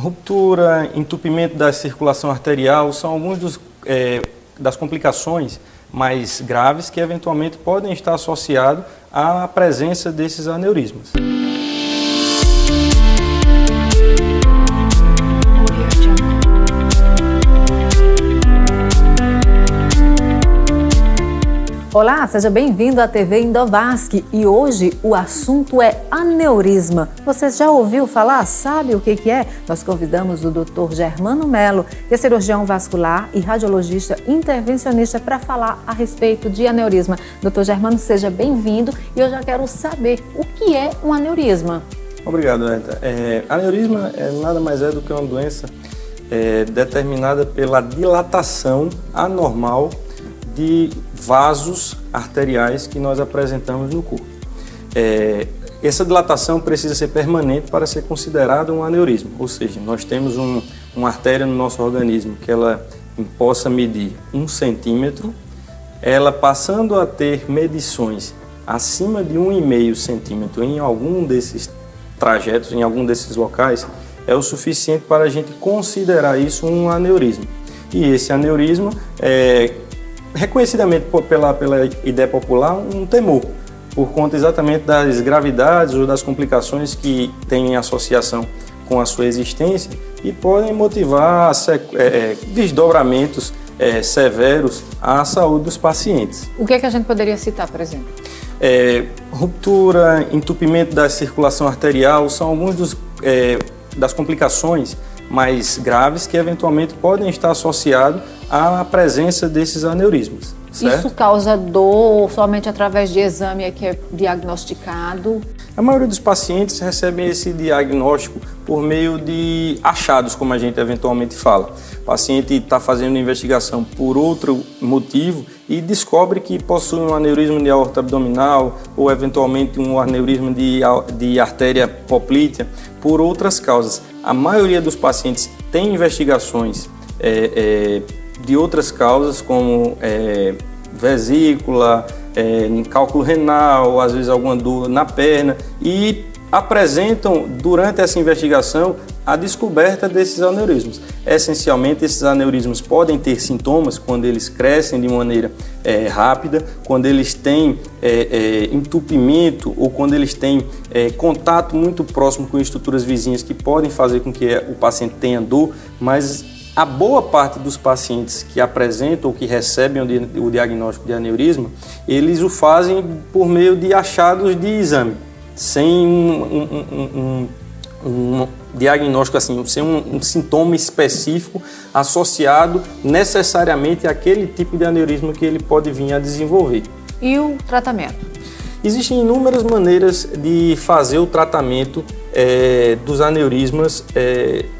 Ruptura, entupimento da circulação arterial são algumas das complicações mais graves que eventualmente podem estar associadas à presença desses aneurismas. Olá, seja bem-vindo à TV Endovasc e hoje o assunto é aneurisma. Você já ouviu falar? Sabe o que é? Nós convidamos o Dr. Germano Melo, que é cirurgião vascular e radiologista intervencionista, para falar a respeito de aneurisma. Dr. Germano, seja bem-vindo e eu já quero saber o que é um aneurisma. Obrigado, Neta. Aneurisma nada mais é do que uma doença determinada pela dilatação anormal de vasos arteriais que nós apresentamos no corpo. Essa dilatação precisa ser permanente para ser considerada um aneurisma, ou seja, nós temos uma artéria no nosso organismo que ela possa medir 1 centímetro, ela passando a ter medições acima de 1,5 centímetro em algum desses trajetos, em algum desses locais, é o suficiente para a gente considerar isso um aneurisma. E esse aneurisma reconhecidamente pela ideia popular, um temor, por conta exatamente das gravidades ou das complicações que têm associação com a sua existência e podem motivar desdobramentos severos à saúde dos pacientes. O que é que a gente poderia citar, por exemplo? Ruptura, entupimento da circulação arterial são algumas das complicações mais graves que eventualmente podem estar associados à presença desses aneurismas. Certo? Isso causa dor somente através de exame que é diagnosticado? A maioria dos pacientes recebem esse diagnóstico por meio de achados, como a gente eventualmente fala. O paciente está fazendo investigação por outro motivo e descobre que possui um aneurisma de aorta abdominal ou eventualmente um aneurisma de artéria poplítea por outras causas. A maioria dos pacientes tem investigações de outras causas, como vesícula, cálculo renal, às vezes alguma dor na perna, e apresentam durante essa investigação a descoberta desses aneurismas. Essencialmente, esses aneurismas podem ter sintomas quando eles crescem de maneira rápida, quando eles têm entupimento ou quando eles têm contato muito próximo com estruturas vizinhas que podem fazer com que o paciente tenha dor, mas a boa parte dos pacientes que apresentam ou que recebem o diagnóstico de aneurisma, eles o fazem por meio de achados de exame, sem um diagnóstico assim, sem um sintoma específico associado necessariamente àquele tipo de aneurisma que ele pode vir a desenvolver. E o tratamento? Existem inúmeras maneiras de fazer o tratamento dos aneurismas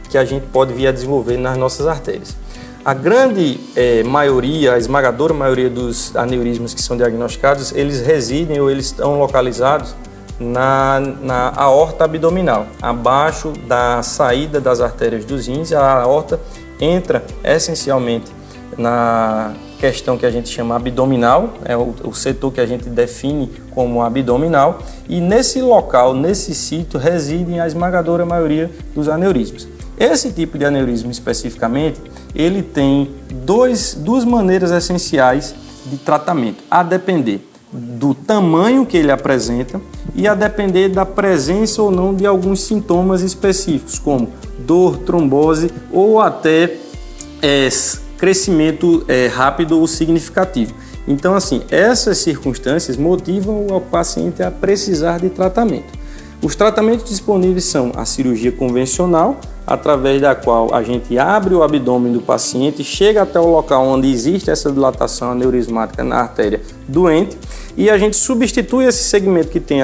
que a gente pode vir a desenvolver nas nossas artérias. A grande maioria, a esmagadora maioria dos aneurismas que são diagnosticados, eles residem ou eles estão localizados na aorta abdominal. Abaixo da saída das artérias dos rins, a aorta entra essencialmente na questão que a gente chama abdominal, é o setor que a gente define como abdominal, e nesse local, nesse sítio, residem a esmagadora maioria dos aneurismas. Esse tipo de aneurisma especificamente, ele tem duas maneiras essenciais de tratamento, a depender do tamanho que ele apresenta e a depender da presença ou não de alguns sintomas específicos, como dor, trombose ou até crescimento rápido ou significativo. Então, assim, essas circunstâncias motivam o paciente a precisar de tratamento. Os tratamentos disponíveis são a cirurgia convencional, através da qual a gente abre o abdômen do paciente, chega até o local onde existe essa dilatação aneurismática na artéria doente e a gente substitui esse segmento que tem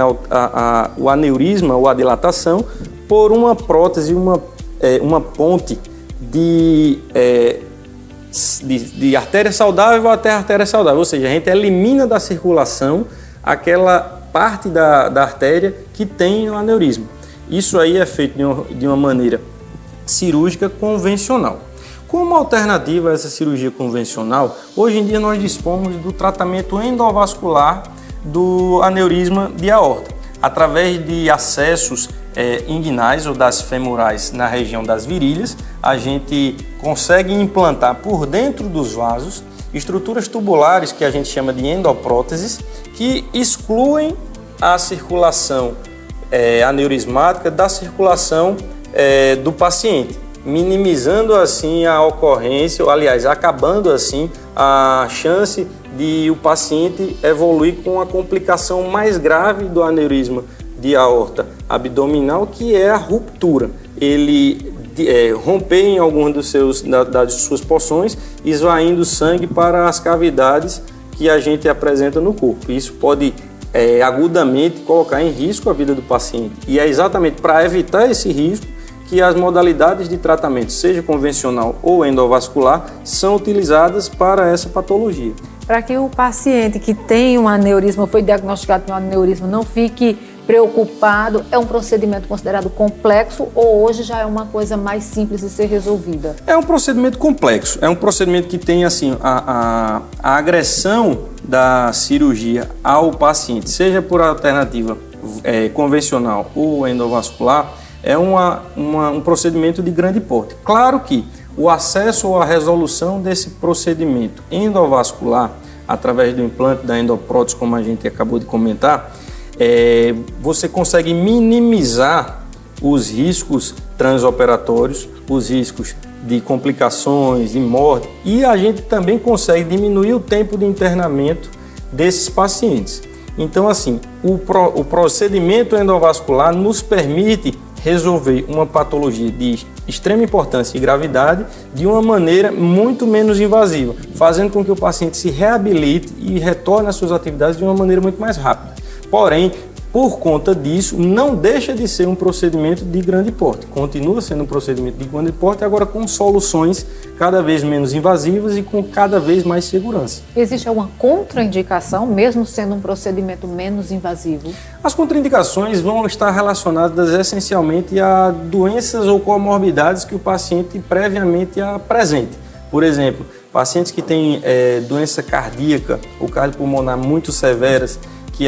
o aneurisma ou a dilatação por uma prótese, uma ponte de artéria saudável até artéria saudável, ou seja, a gente elimina da circulação aquela parte da artéria que tem o aneurisma. Isso aí é feito de uma maneira cirúrgica convencional. Como alternativa a essa cirurgia convencional, hoje em dia nós dispomos do tratamento endovascular do aneurisma de aorta, através de acessos inguinais ou das femorais na região das virilhas, a gente consegue implantar por dentro dos vasos estruturas tubulares que a gente chama de endopróteses, que excluem a circulação aneurismática da circulação do paciente, minimizando assim a ocorrência, ou aliás, acabando assim a chance de o paciente evoluir com a complicação mais grave do aneurisma de aorta abdominal, que é a ruptura. Ele romper em algumas das suas porções, esvaindo sangue para as cavidades que a gente apresenta no corpo. Isso pode agudamente colocar em risco a vida do paciente. E é exatamente para evitar esse risco que as modalidades de tratamento, seja convencional ou endovascular, são utilizadas para essa patologia. Para que o paciente que tem um aneurisma, foi diagnosticado com um aneurisma, não fique preocupado, é um procedimento considerado complexo ou hoje já é uma coisa mais simples de ser resolvida? É um procedimento complexo, é um procedimento que tem assim a agressão da cirurgia ao paciente, seja por alternativa convencional ou endovascular, é um procedimento de grande porte. Claro que o acesso ou a resolução desse procedimento endovascular, através do implante da endoprótese, como a gente acabou de comentar, você consegue minimizar os riscos transoperatórios, os riscos de complicações, de morte, e a gente também consegue diminuir o tempo de internamento desses pacientes. Então, assim, o procedimento endovascular nos permite resolver uma patologia de extrema importância e gravidade de uma maneira muito menos invasiva, fazendo com que o paciente se reabilite e retorne às suas atividades de uma maneira muito mais rápida. Porém, por conta disso, não deixa de ser um procedimento de grande porte. Continua sendo um procedimento de grande porte, agora com soluções cada vez menos invasivas e com cada vez mais segurança. Existe alguma contraindicação, mesmo sendo um procedimento menos invasivo? As contraindicações vão estar relacionadas essencialmente a doenças ou comorbidades que o paciente previamente apresente. Por exemplo, pacientes que têm doença cardíaca ou cardiopulmonar muito severas, que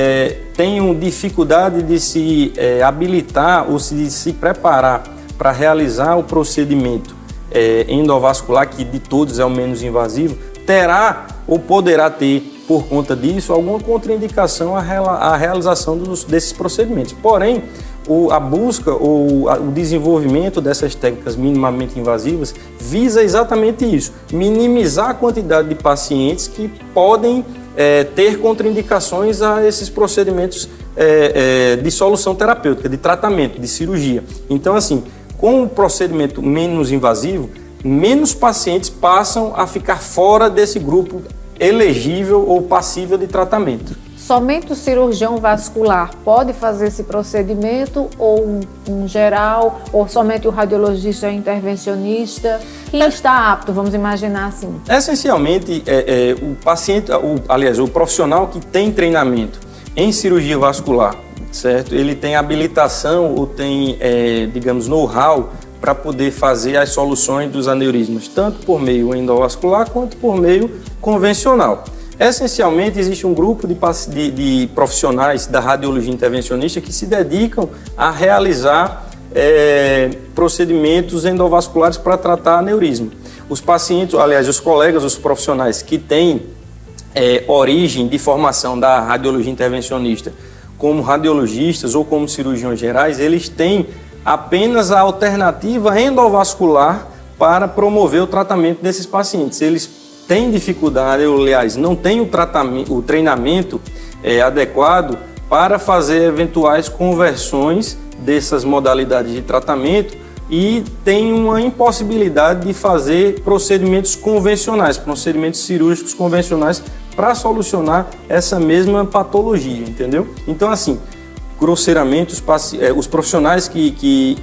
tenham dificuldade de se habilitar ou de se preparar para realizar o procedimento endovascular, que de todos é o menos invasivo, terá ou poderá ter, por conta disso, alguma contraindicação à realização desses procedimentos. Porém, a busca ou o desenvolvimento dessas técnicas minimamente invasivas visa exatamente isso, minimizar a quantidade de pacientes que podem ter contraindicações a esses procedimentos de solução terapêutica, de tratamento, de cirurgia. Então, assim, com o procedimento menos invasivo, menos pacientes passam a ficar fora desse grupo elegível ou passível de tratamento. Somente o cirurgião vascular pode fazer esse procedimento, ou um geral, ou somente o radiologista intervencionista? Quem está apto, vamos imaginar assim? Essencialmente, o paciente, aliás, o profissional que tem treinamento em cirurgia vascular, certo? Ele tem habilitação ou tem, digamos, know-how para poder fazer as soluções dos aneurismas, tanto por meio endovascular quanto por meio convencional. Essencialmente, existe um grupo de profissionais da radiologia intervencionista que se dedicam a realizar procedimentos endovasculares para tratar aneurisma. Os pacientes, aliás, os colegas, os profissionais que têm origem de formação da radiologia intervencionista como radiologistas ou como cirurgiões gerais, eles têm apenas a alternativa endovascular para promover o tratamento desses pacientes. Eles têm dificuldade, ou aliás, não têm o treinamento adequado para fazer eventuais conversões dessas modalidades de tratamento e tem uma impossibilidade de fazer procedimentos convencionais, procedimentos cirúrgicos convencionais para solucionar essa mesma patologia, entendeu? Então, assim, grosseiramente, os profissionais que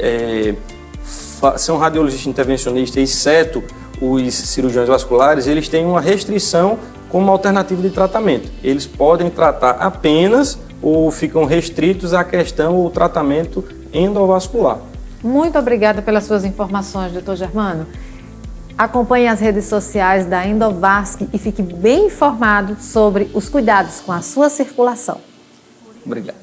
são radiologistas intervencionistas, exceto os cirurgiões vasculares, eles têm uma restrição como alternativa de tratamento. Eles podem tratar apenas ou ficam restritos à questão ou tratamento endovascular. Muito obrigada pelas suas informações, doutor Germano. Acompanhe as redes sociais da Endovasc e fique bem informado sobre os cuidados com a sua circulação. Obrigado.